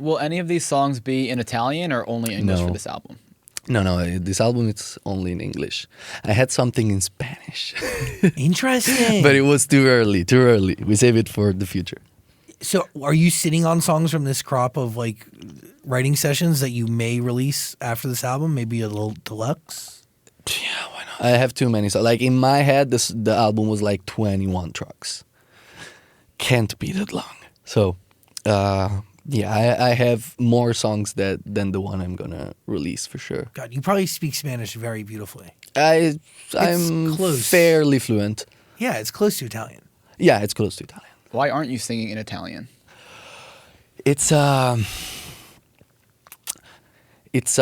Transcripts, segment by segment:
Will any of these songs be in Italian or only English No. for this album? No. This album it's only in English. I had something in Spanish, Interesting. but it was too early. We save it for the future. So are you sitting on songs from this crop of like writing sessions that you may release after this album? Maybe a little deluxe? Yeah, why not? I have too many. So, like in my head, the album was like 21 tracks. Can't be that long. So, I have more songs than the one I'm gonna release for sure. God, you probably speak Spanish very beautifully. I'm close. fairly fluent. Yeah, it's close to Italian. Yeah, it's close to Italian. Why aren't you singing in Italian? It's a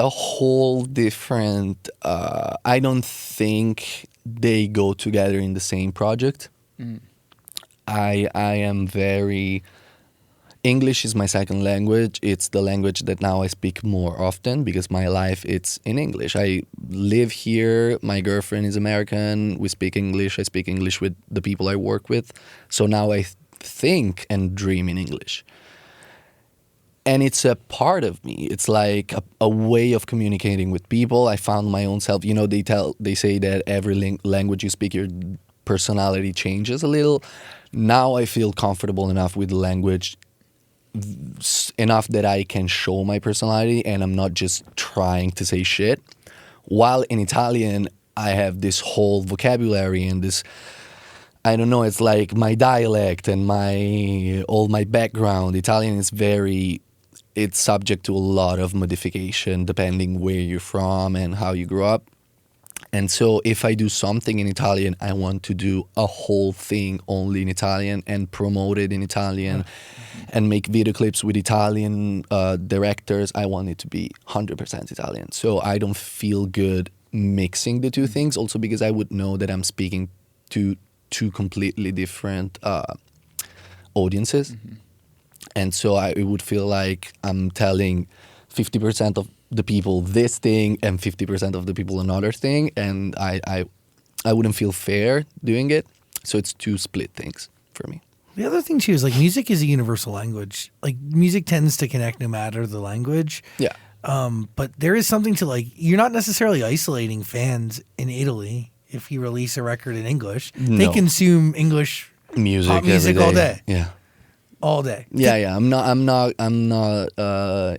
whole different. I don't think they go together in the same project. I am very. English is my second language. It's the language that now I speak more often because my life it's in English. I live here. My girlfriend is American. We speak English. I speak English with the people I work with. So now I think and dream in English. And it's a part of me. It's like a way of communicating with people. I found my own self. You know, they say that every language you speak, your personality changes a little. Now I feel comfortable enough with the language enough that I can show my personality and I'm not just trying to say shit. While in Italian, I have this whole vocabulary and this, I don't know, it's like my dialect and all my background. Italian is it's subject to a lot of modification depending where you're from and how you grew up. And so if I do something in Italian, I want to do a whole thing only in Italian and promote it in Italian and make video clips with Italian directors. I want it to be 100% Italian. So I don't feel good mixing the two things, also because I would know that I'm speaking to two completely different audiences. Mm-hmm. And so it would feel like I'm telling 50% of the people this thing and 50% of the people another thing, and I wouldn't feel fair doing it. So it's two split things for me. The other thing too is like music is a universal language. Like music tends to connect no matter the language. Yeah. But there is something to like, you're not necessarily isolating fans in Italy if you release a record in English. No. They consume English pop music all day. Yeah. All day. Yeah. I'm not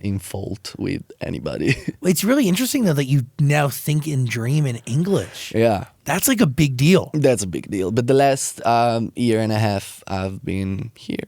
in fault with anybody. It's really interesting though that you now think and dream in English. Yeah. That's like a big deal. That's a big deal. But the last year and a half, I've been here.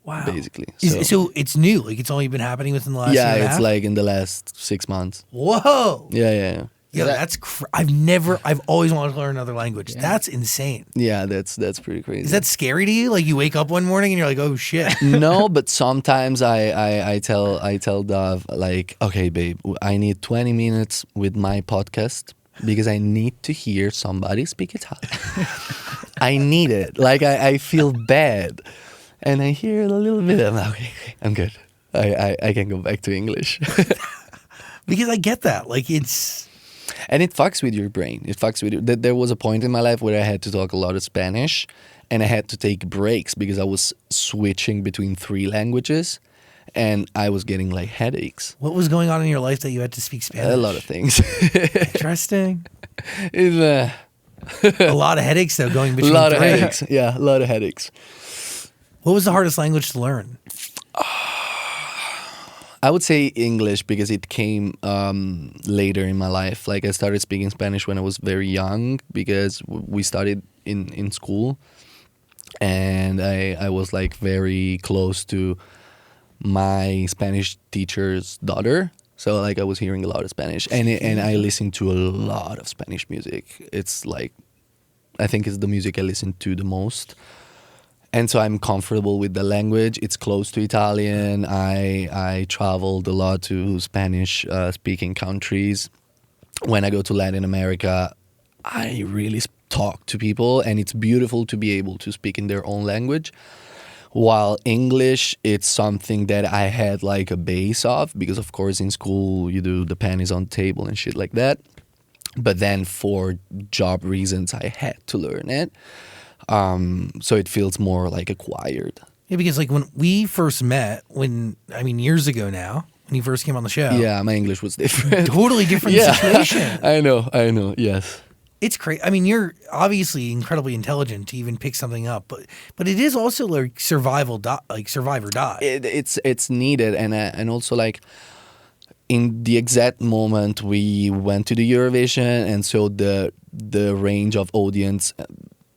Wow. Basically. So it's new. Like it's only been happening within the last year and a half? It's like in the last 6 months. Whoa. Yeah. Yeah, that's I've always wanted to learn another language. Yeah. That's insane. Yeah, that's pretty crazy. Is that scary to you? Like you wake up one morning and you're like, oh shit. No, but sometimes I tell Dov like, okay, babe, I need 20 minutes with my podcast because I need to hear somebody speak Italian. I need it. Like I feel bad, and I hear it a little bit. I'm like, okay, I'm good. I can go back to English. Because I get that. Like it's. And it fucks with your brain. It fucks with you. There was a point in my life where I had to talk a lot of Spanish and I had to take breaks because I was switching between 3 languages and I was getting like headaches. What was going on in your life that you had to speak Spanish? A lot of things. Interesting. A lot of headaches though going between 3. A lot of headaches. Yeah, a lot of headaches. What was the hardest language to learn? I would say English because it came later in my life. Like I started speaking Spanish when I was very young because we studied in school, and I was like very close to my Spanish teacher's daughter. So like I was hearing a lot of Spanish, and I listened to a lot of Spanish music. It's like I think it's the music I listen to the most. And so I'm comfortable with the language. It's close to Italian. I traveled a lot to Spanish-speaking countries. When I go to Latin America, I really talk to people, and it's beautiful to be able to speak in their own language. While English, it's something that I had like a base of, because of course in school you do the pen is on the table and shit like that. But then for job reasons, I had to learn it. So it feels more like acquired. Yeah, because like when we first met, years ago now, when you first came on the show, Yeah, my English was different. totally different Yeah. situation. I know. Yes. It's crazy. I mean, you're obviously incredibly intelligent to even pick something up, but it is also like survive or die. It's needed, and also like in the exact moment we went to the Eurovision, and so the range of audience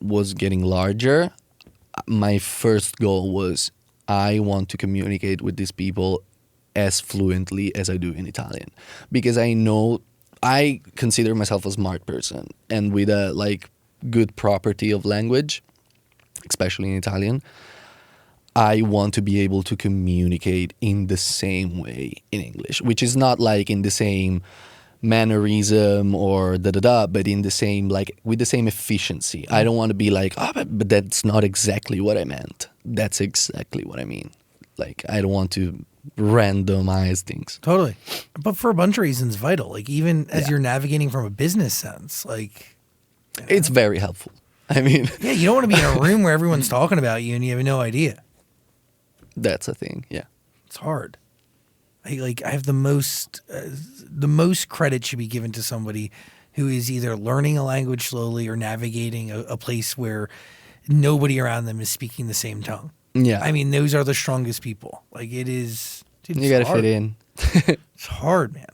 was getting larger. My first goal was I want to communicate with these people as fluently as I do in Italian, because I consider myself a smart person, and with a like good property of language, especially in Italian, I want to be able to communicate in the same way in English, which is not like in the same mannerism or but in the same, like with the same efficiency. I don't want to be like, but that's not exactly what I meant. That's exactly what I mean. Like, I don't want to randomize things. Totally. But for a bunch of reasons, vital. Like even as you're navigating from a business sense, like It's very helpful. I mean, yeah, you don't want to be in a room where everyone's talking about you and you have no idea. that's a thing. Yeah. It's hard. I have the most credit should be given to somebody who is either learning a language slowly or navigating a place where nobody around them is speaking the same tongue. Yeah. I mean, those are the strongest people. Like it is. Dude, You it's got to hard. fit in. It's hard, man.